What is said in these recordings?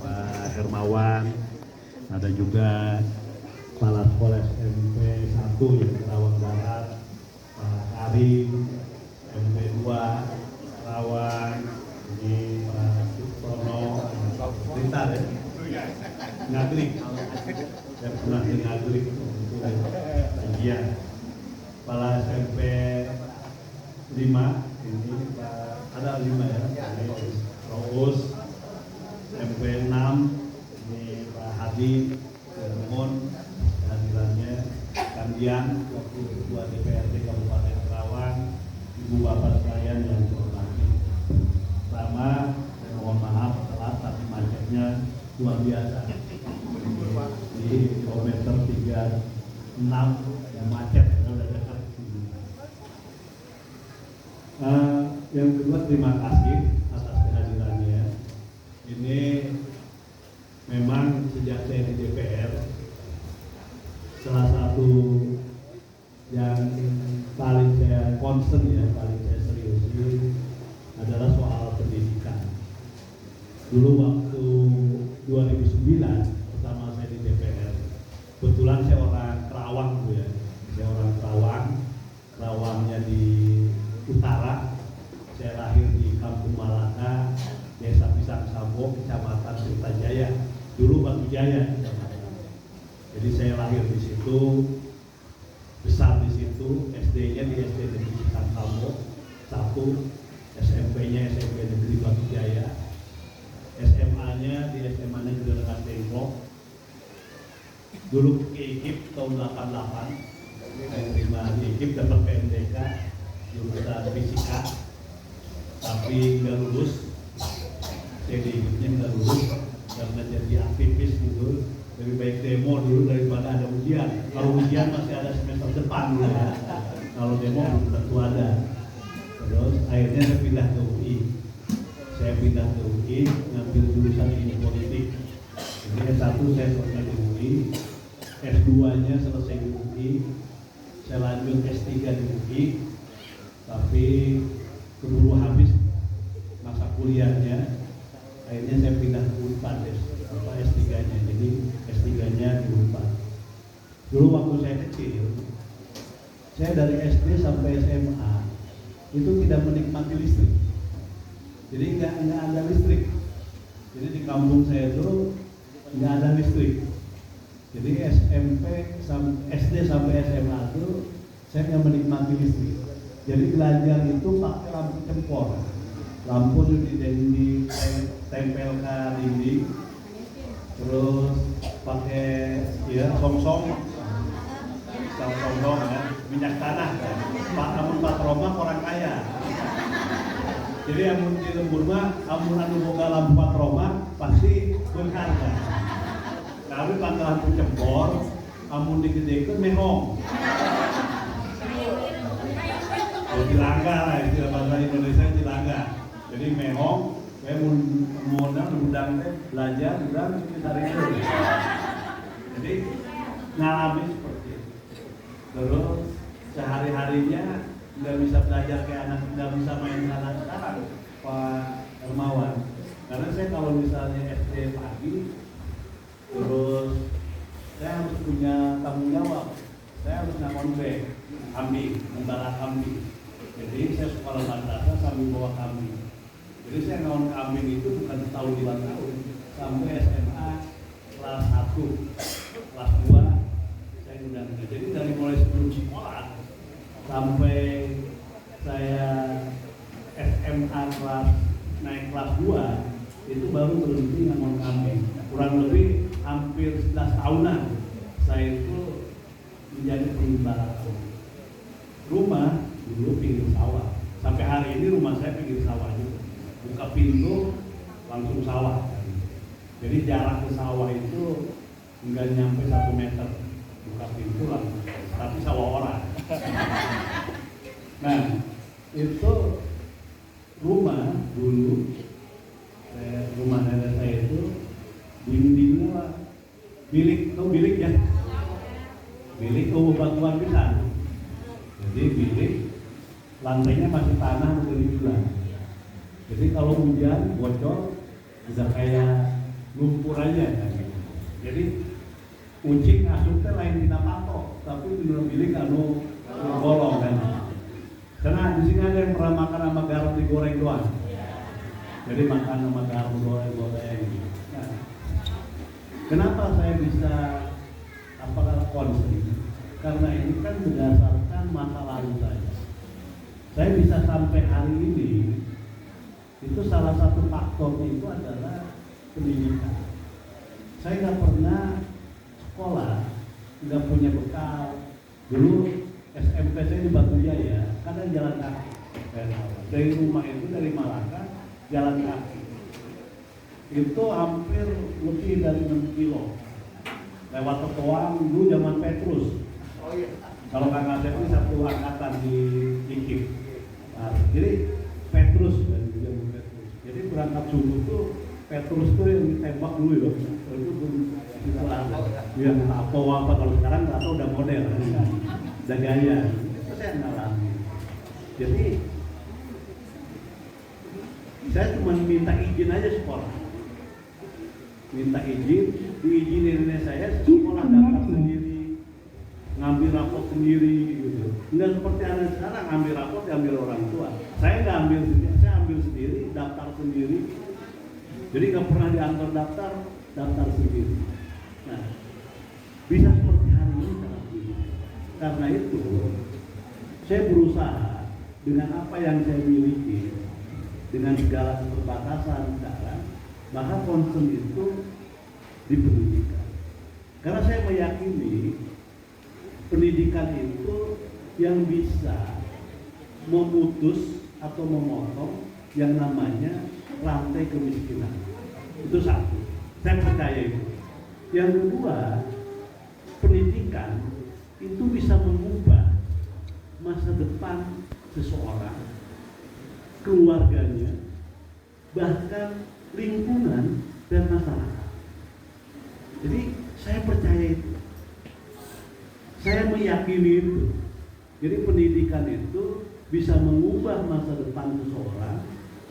Pak Hermawan, ada juga Kepala Sekolah SMP 1 yang Kerawang Barat, Pak Karim, SMP 2 Kerawang, ini Pak Sutono, Blitar ya, Ngaglik, saya pernah di Ngaglik, itu bagian. Kepala SMP 5, ini Pak, ada 5 ya, ini Roos, SMP 6, ini Pak Hadi, Cirebon, kehadirannya, Kandian, Wakil Ketua DPRD Kabupaten Kerawang, Ibu Bapak sekalian yang saya hormati. Pertama, saya mohon maaf telat tapi macetnya luar biasa. Di kilometer 36 yang macet sudah dekat sini. Yang kedua, terima kasih atas kehadirannya. Ini memang sejak saya di DPR, salah satu yang paling saya concern ya, paling saya seriusin adalah soal pendidikan. Dulu waktu 2009 pertama saya di DPR, kebetulan saya orang Kerawang tuh ya, saya orang Kerawang, Kerawangnya di utara, saya lahir di Kampung Malaka, Desa Pisang Sambo, Kecamatan Tirtajaya, dulu Batu Jaya. Jadi saya lahir di situ, besar di situ, SD-nya di SD Negeri Pisang Sambo 1, SMP-nya SMP Negeri Batu Jaya, SMA-nya di SMA Negeri Rengas Dengklok. Dulu ke IKIP tahun 88, saya terima di IKIP dapat PMDK jurusan fisika, tapi nggak lulus. Saya di IKIP-nya nggak lulus karena jadi aktivis gitu. Lebih baik demo dulu daripada ada ujian. Kalau ujian masih ada semester depan dulu ya. Kalau demo belum tentu ada. Terus akhirnya saya pindah ke UI. Saya pindah ke UI, ngambil jurusan ilmu politik. Jadi S1 saya selesai di UI, S2-nya selesai di UI, saya lanjut S3 di UI, tapi keburu habis masa kuliahnya. Akhirnya saya pindah ke Unpad S3-nya, jadi S3-nya di Unpad. Dulu waktu saya kecil, saya dari SD sampai SMA itu tidak menikmati listrik. Jadi nggak ada listrik. Jadi di kampung saya itu nggak ada listrik. Jadi SD sampai SMA itu saya nggak menikmati listrik. Jadi belajar itu pakai lampu tempor. Lampu itu ditempelkan dinding, terus pakai ya song-song ya, minyak tanah kan. Namun Pak Roma orang kaya. Jadi amun di lembur mah, amun anu boga lampu Pak Roma pasti berharga. Tapi pakai lampu tempor, amun digedekeun mehong. Cilangga lah, istilah bahasa Indonesia Cilangga. Jadi mehong, saya mau undang belajar, udah hari itu. Jadi ngalami seperti itu. Terus sehari-harinya nggak bisa belajar kayak anak, nggak bisa main anak sekarang, Pak Hermawan. Karena saya kalau misalnya SD pagi, terus saya harus punya tanggung jawab. Saya harus ngontrol kambing, membara kambing. Jadi saya sekolah madrasah sambil bawa kambing. Jadi saya ngawon kambing itu bukan setahun 2 tahun, sampai SMA kelas 1, kelas 2 saya udah. Jadi dari mulai sebelum sekolah sampai saya SMA naik kelas 2 itu baru berhenti ngawon kambing. Kurang lebih hampir 11 tahunan saya itu menjadi pengembala kambing. Rumah dulu pinggir sawah. Sampai hari ini rumah saya pinggir sawah juga. Buka pintu langsung sawah. Jadi jarak ke sawah itu enggak nyampe 1 meter. Buka pintu langsung, tapi sawah orang. Nah, itu rumah dulu, rumah nenek saya itu dindingnya bilik, tuh bilik ya. Bilik batuan pisan. Jadi bilik lantainya masih tanah dari bulan. Jadi kalau hujan bocor bisa kayak lumpur aja ya gitu. Jadi kucing asupnya lain tidak patok, tapi dulu bilik anu bolong kan. Karena di sini ada yang pernah makan sama garam digoreng doang. Jadi makan sama garam goreng-goreng. Nah, kenapa saya bisa apakah konsen? Karena ini kan berdasarkan masa lalu saya. Saya bisa sampai hari ini, itu salah satu faktornya itu adalah pendidikan. Saya nggak pernah sekolah, nggak punya bekal. Dulu SMP saya di Batu Jaya, kadang jalan kaki. Dari rumah itu dari Malaka jalan kaki. Itu hampir lebih dari 6 kilo. Lewat Tetuang dulu zaman Petrus. Oh iya. Kalau kakak saya itu satu angkatan di Ikip. Nah, jadi Petrus dan zaman Petrus. Jadi berangkat subuh tuh Petrus tuh yang ditembak dulu ya. Itu ada. Yang apa kalau sekarang nggak tahu udah model, udah gaya. Itu saya ngalami. Jadi saya cuma minta izin aja sekolah. Minta izin, diizinin nenek saya sekolah daftar sendiri, ngambil rapot sendiri gitu. Nggak seperti anak sekarang ngambil rapot diambil orang tua. Saya nggak ambil sendiri, saya ambil sendiri, daftar sendiri. Jadi nggak pernah diantar daftar sendiri. Nah, bisa seperti hari ini sangat sulit. Karena itu, saya berusaha dengan apa yang saya miliki, dengan segala keterbatasan sekarang, maka concern itu di pendidikan. Karena saya meyakini pendidikan itu yang bisa memutus atau memotong yang namanya rantai kemiskinan. Itu satu, saya percaya itu. Yang kedua, pendidikan itu bisa mengubah masa depan seseorang, keluarganya, bahkan lingkungan dan masyarakat. Jadi saya percaya itu, saya meyakini itu. Jadi pendidikan itu bisa mengubah masa depan seseorang,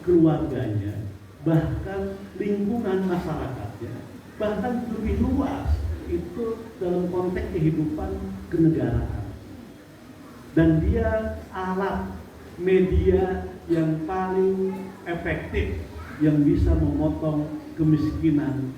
keluarganya, bahkan lingkungan masyarakatnya, bahkan lebih luas itu dalam konteks kehidupan kenegaraan. Dan dia alat media yang paling efektif yang bisa memotong kemiskinan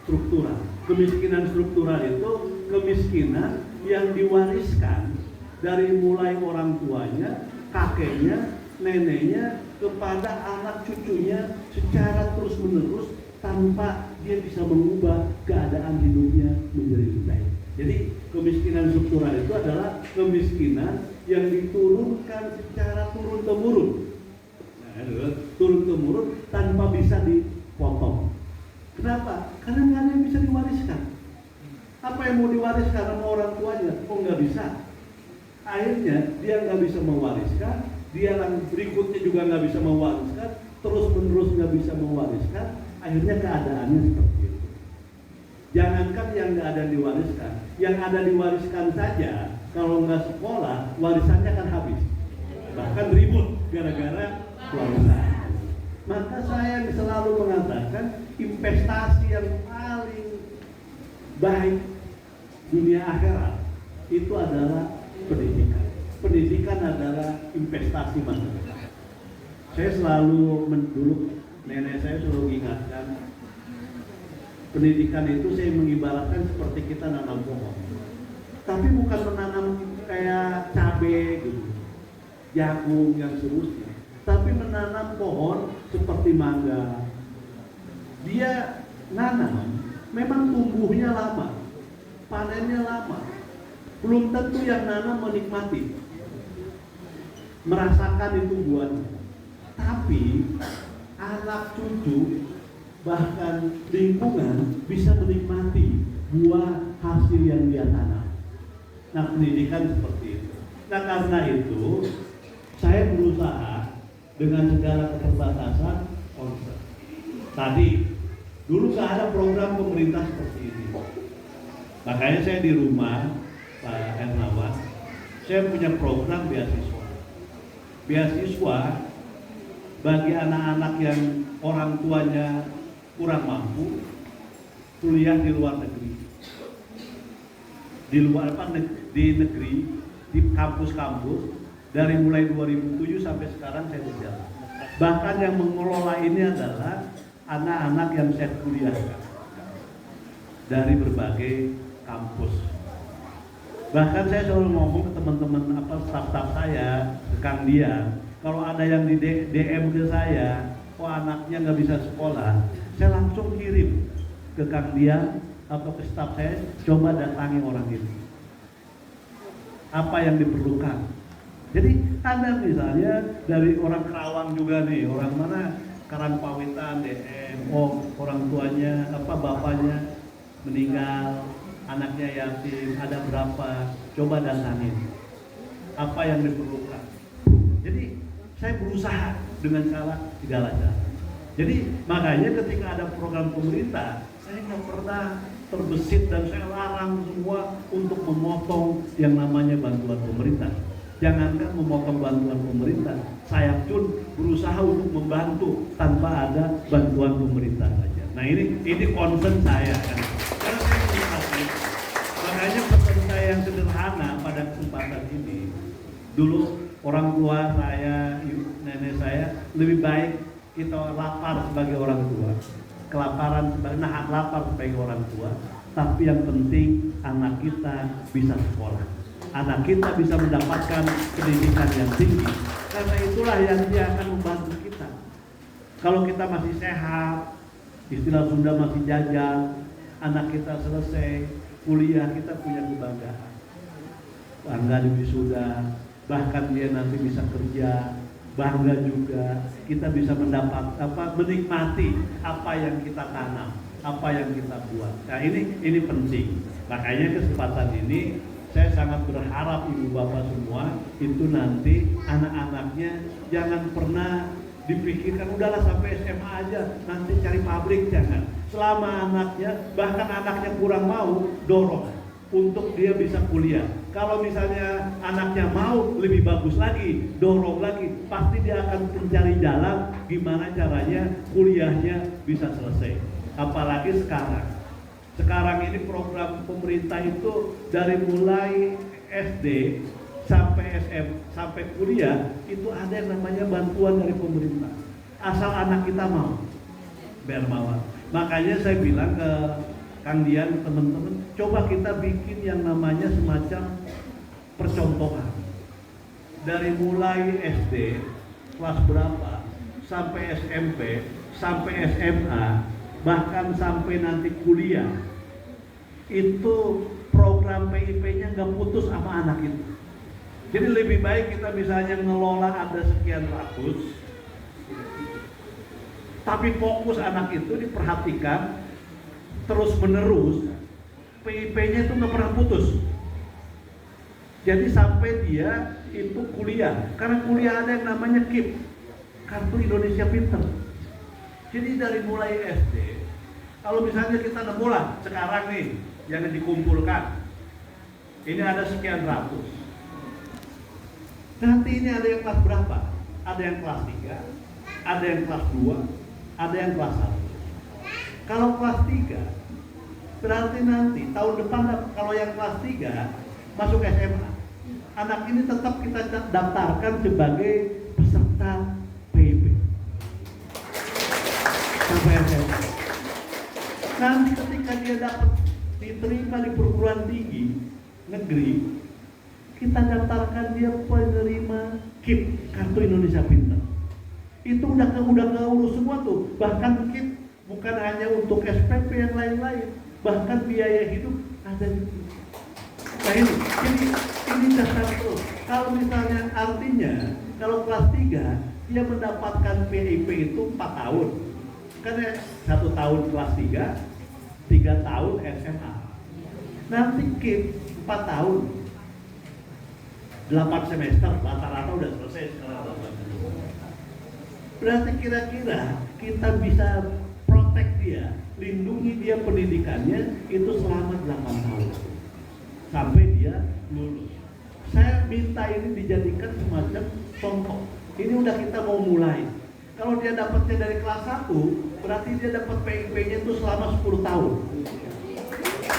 struktural. Kemiskinan struktural itu kemiskinan yang diwariskan dari mulai orang tuanya, kakeknya, neneknya kepada anak cucunya secara terus-menerus tanpa dia bisa mengubah keadaan hidupnya menjadi lebih baik. Jadi kemiskinan struktural itu adalah kemiskinan yang diturunkan secara turun-temurun. Turun-temurun tanpa bisa dipotong. Kenapa? Karena nggak ada yang bisa diwariskan. Apa yang mau diwariskan sama orang tuanya? Oh nggak bisa. Akhirnya dia nggak bisa mewariskan, dia yang berikutnya juga nggak bisa mewariskan, terus-menerus nggak bisa mewariskan. Akhirnya keadaannya seperti itu. Jangankan yang nggak ada diwariskan, yang ada diwariskan saja kalau nggak sekolah, warisannya akan habis. Bahkan ribut gara-gara warisan. Maka saya selalu mengatakan investasi yang paling baik dunia akhirat itu adalah pendidikan. Pendidikan adalah investasi masa depan. Saya selalu dulu nenek saya selalu ingatkan, pendidikan itu saya mengibaratkan seperti kita nanam pohon. Tapi bukan menanam kayak cabai gitu, jagung yang seterusnya, tapi menanam pohon seperti mangga. Dia nanam, memang tumbuhnya lama, panennya lama. Belum tentu yang nanam menikmati, merasakan itu buahnya. Tapi anak cucu bahkan lingkungan bisa menikmati buah hasil yang dia tanam. Nah, pendidikan seperti itu. Nah, karena itu saya berusaha dengan segala keterbatasan concern. Tadi dulu nggak ada program pemerintah seperti ini. Makanya saya di rumah Pak Hernawan, saya punya program beasiswa. Beasiswa bagi anak-anak yang orang tuanya kurang mampu, kuliah di luar negeri, di luar di negeri, di kampus-kampus dari mulai 2007 sampai sekarang saya berjalan. Bahkan yang mengelola ini adalah anak-anak yang saya kuliahkan dari berbagai kampus. Bahkan saya selalu ngomong ke teman-teman staf-staf saya, ke Kang Dian, kalau ada yang di DM ke saya, kok anaknya nggak bisa sekolah, saya langsung kirim ke Kang Dian atau ke staf saya, coba datangi orang ini. Apa yang diperlukan? Jadi ada misalnya dari orang Kerawang juga nih, orang mana Karangpawitan, DM, orang tuanya bapaknya meninggal, anaknya yatim, ada berapa, coba datangin apa yang diperlukan. Jadi saya berusaha dengan segala cara. Jadi makanya ketika ada program pemerintah, saya nggak pernah terbesit dan saya larang semua untuk memotong yang namanya bantuan pemerintah. Jangankan memotong bantuan pemerintah, saya pun berusaha untuk membantu tanpa ada bantuan pemerintah saja. Nah ini concern saya kan. Karena saya melihat, makanya pesan saya yang sederhana pada kesempatan ini, dulu orang tua saya, nenek saya, lebih baik kita lapar sebagai orang tua, kelaparan nahan lapar sebagai orang tua, tapi yang penting anak kita bisa sekolah, anak kita bisa mendapatkan pendidikan yang tinggi, karena itulah yang dia akan membantu kita. Kalau kita masih sehat, istilah Sunda masih jajan, anak kita selesai kuliah, kita punya kebanggaan, bangga di wisuda, bahkan dia nanti bisa kerja, bangga juga kita bisa mendapat menikmati apa yang kita tanam, apa yang kita buat. Nah ini penting. Makanya kesempatan ini saya sangat berharap ibu bapak semua itu nanti anak-anaknya jangan pernah dipikirkan udahlah sampai SMA aja, nanti cari pabrik, jangan. Selama anaknya, bahkan anaknya kurang mau, dorong untuk dia bisa kuliah. Kalau misalnya anaknya mau lebih bagus lagi, dorong lagi, pasti dia akan mencari jalan gimana caranya kuliahnya bisa selesai. Apalagi sekarang ini program pemerintah itu dari mulai SD sampai SM sampai kuliah itu ada yang namanya bantuan dari pemerintah, asal anak kita mau bermawan. Makanya saya bilang ke Kang Dian, teman-teman, coba kita bikin yang namanya semacam percontohan dari mulai SD kelas berapa sampai SMP sampai SMA, bahkan sampai nanti kuliah, itu program PIP-nya nggak putus sama anak itu. Jadi lebih baik kita misalnya ngelola ada sekian ratus, tapi fokus anak itu diperhatikan terus menerus, PIP-nya itu nggak pernah putus. Jadi sampai dia itu kuliah, karena kuliah ada yang namanya KIP, Kartu Indonesia Pinter. Jadi dari mulai SD, kalau misalnya kita nemu lah sekarang nih yang dikumpulkan, ini ada sekian ratus. Nanti ini ada yang kelas berapa? Ada yang kelas 3, ada yang kelas 2, ada yang kelas 1. Kalau kelas 3, berarti nanti tahun depan kalau yang kelas 3 masuk SMA, anak ini tetap kita daftarkan sebagai peserta PIP sampai SMA. Nanti ketika dia dapat diterima di perguruan tinggi negeri, kita daftarkan dia penerima KIP, Kartu Indonesia Pintar. Itu udah urus semua tuh. Bahkan KIP bukan hanya untuk SPP yang lain-lain, bahkan biaya hidup ada di situ. Nah ini dasar terus. Kalau misalnya artinya kalau kelas 3 dia mendapatkan PIP itu 4 tahun. Karena 1 tahun kelas 3, 3 tahun SMA. Nanti KIP 4 tahun. 8 semester, rata-rata udah selesai sekarang. Berarti kira-kira kita bisa protek dia, lindungi dia pendidikannya itu selama 8 tahun sampai dia lulus. Saya minta ini dijadikan semacam contoh. Ini udah kita mau mulai. Kalau dia dapatnya dari kelas 1, berarti dia dapat PIP-nya itu selama 10 tahun.